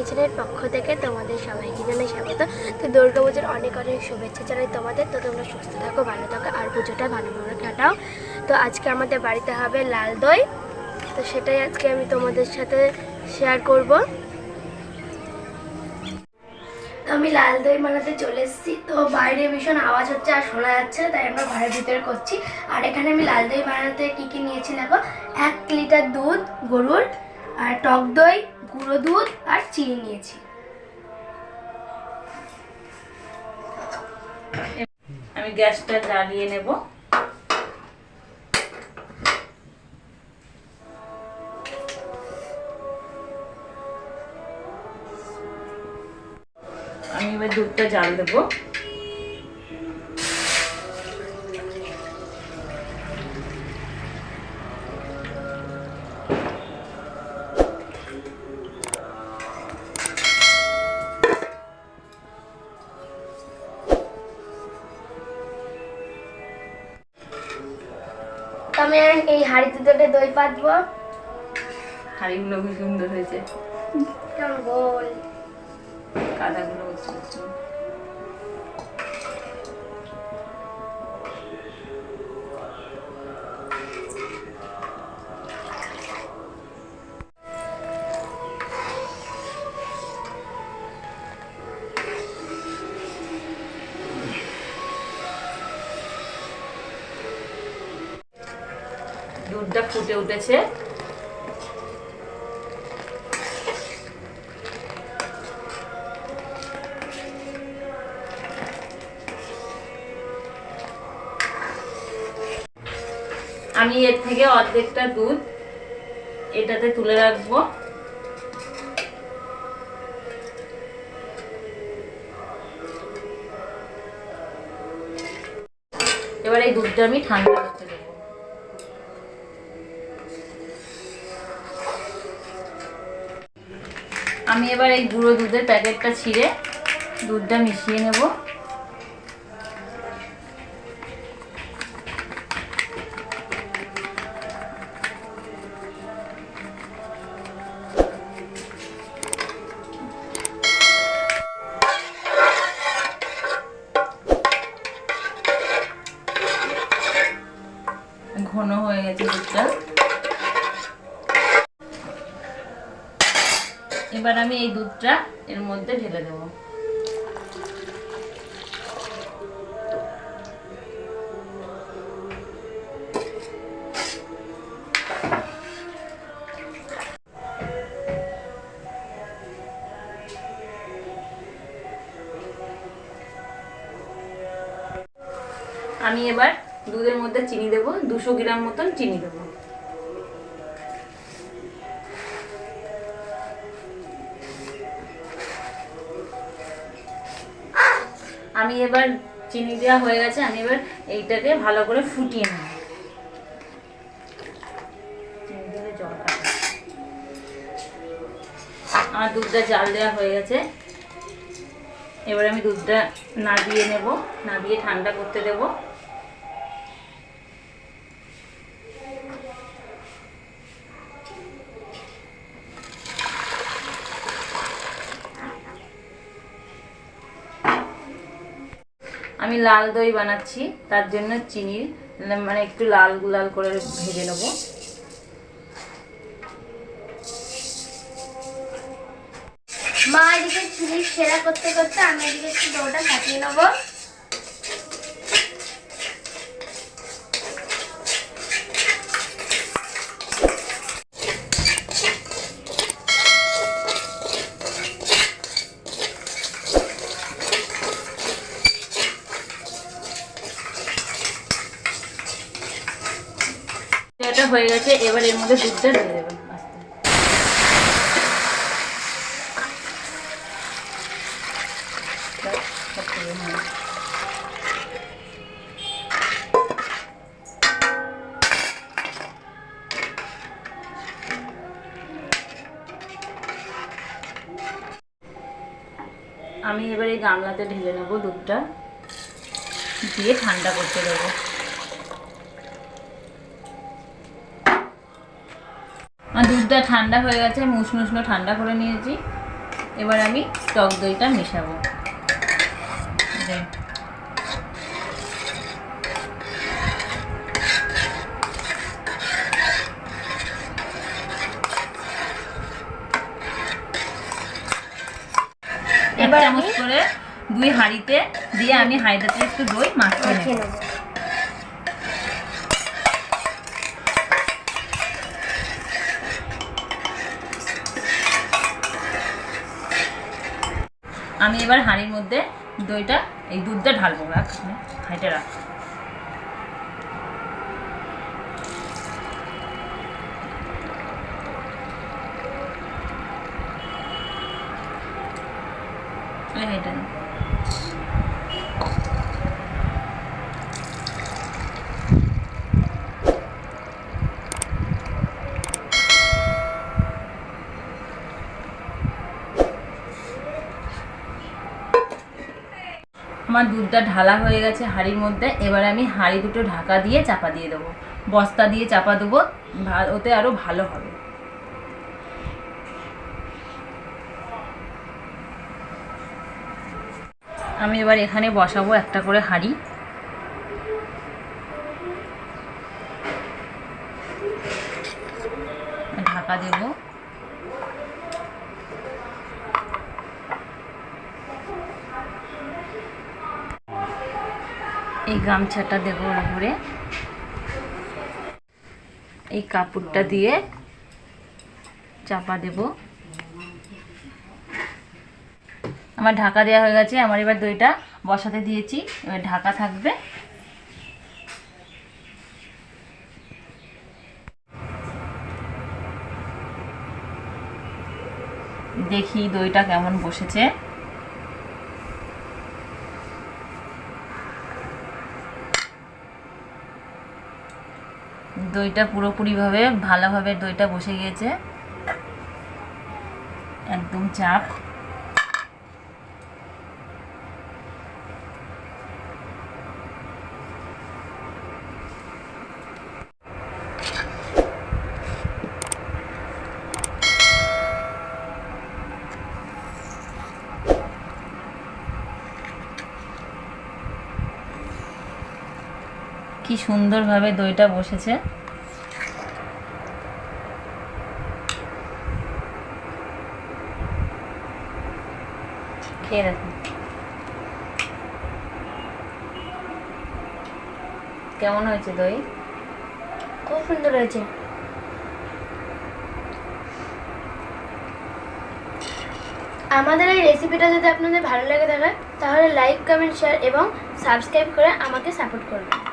কিচেনের পক্ষ থেকে তোমাদের সবাইকে জানাই স্বাগত। তো দুর্গা পুজোর অনেক অনেক শুভেচ্ছা জানাই তোমাদের। তো তোমরা সুস্থ থাকো, ভালো থাকো, আর পুজোটা ভালোভাবে কাটাও। তো আজকে আমাদের বাড়িতে হবে লাল দই, তো সেটাই আজকে আমি তোমাদের সাথে শেয়ার করব। তো আমি লাল দই বানাতে চলে এসেছি। তো বাইরে ভীষণ আওয়াজ হচ্ছে আর শোনা যাচ্ছে, তাই আমরা ঘরের ভিতরে করছি। আর এখানে আমি লাল দই বানাতে কী কী নিয়েছি দেখো। 1 লিটার দুধ গরুর, আর টক দই, গুঁড়ো দুধ আর চিনি নিয়েছি। আমি গ্যাসটা জ্বালিয়ে নেব। আমি এবার দুধটা জাল দেবো। আমি এই হাঁড়িতে দুটো দই পাতবো। হাঁড়িগুলো খুব সুন্দর হয়েছে, কেমন গোল কাদাগুলো। দুধটা ফুটে উঠেছে। আমি এর থেকে অর্ধেকটা দুধ এটাতে তুলে রাখবো। এবার এই দুধটা আমি ঠান্ডা করতে দেবো। আমি এবার এই গুঁড়ো দুধের প্যাকেটটা ছিঁড়ে দুধটা মিশিয়ে নেব। ঘন হয়ে গেছে দুধটা। এবার আমি এই দুধটা এর মধ্যে ঢেলে দেব। আমি এবার দুধের মধ্যে চিনি দেব, 200 গ্রাম মতন চিনি দেব। আমি এবার চিনি দেওয়া হয়ে গেছে, আমি এবার এইটাকে ভালো করে ফুটিয়ে নেব। চিনি দিলে জল কাটে। আমার দুধটা জাল দেওয়া হয়ে গেছে। এবার আমি দুধটা নাবিয়ে নেব, নাবিয়ে ঠান্ডা করতে দেব। আমি লাল দই বানাচ্ছি, তার জন্য চিনি মানে একটু লাল লাল করে ভেজে নেব। মা এদিকে চিনি সেরা করতে করতে আমি এদিকে একটু দইটা ফাটিয়ে নেবো। এটা হয়ে গেছে, এবার এর মধ্যে দুধটা দিয়ে দেবেন। আমি এবার এই গামলাতে ঢেলে নেব দুধটা, দিয়ে ঠান্ডা করতে দেবো। আমার দুধটা ঠান্ডা হয়ে গেছে, আমি উষ্ণ উষ্ণ ঠান্ডা করে নিয়েছি। এবার আমি টক দইটা মেশাবো। এক চামচ করে 2 হাঁড়িতে দিয়ে আমি হাঁড়িটাতে একটু দই মাখিয়ে নেব। আমি এবার হাঁড়ির মধ্যে দইটা এই দুধটা ঢালবো। রাখ হাঁড়িটা রাখ। এটা আমার দুধটা ঢালা হয়ে গেছে হাঁড়ির মধ্যে। এবারে আমি হাঁড়ি দুটো ঢাকা দিয়ে চাপা দিয়ে দেবো, বস্তা দিয়ে চাপা দেবো, ওতে আরও ভালো হবে। আমি এবার এখানে বসাবো একটা করে হাঁড়ি। ঢাকা দেব। এই গামছাটা দেব উপরে, এই কাপড়টা দিয়ে চাপা দেব। আমার ঢাকা দেওয়া হয়ে গেছে। আমার এবার দইটা বসাতে দিয়েছি, এবার ঢাকা থাকবে। দেখি দইটা কেমন বসেছে। দইটা পুরোপুরিভাবে ভালোভাবে দইটা বসে গিয়েছে, একদম চাপ। কি সুন্দরভাবে দইটা বসেছে। খেয়ে দেখুন কেমন হয়েছে দই। খুব সুন্দর হয়েছে। আমাদের এই রেসিপিটা যদি আপনাদের ভালো লেগে থাকে তাহলে লাইক, কমেন্ট, শেয়ার এবং সাবস্ক্রাইব করে আমাকে সাপোর্ট করবেন।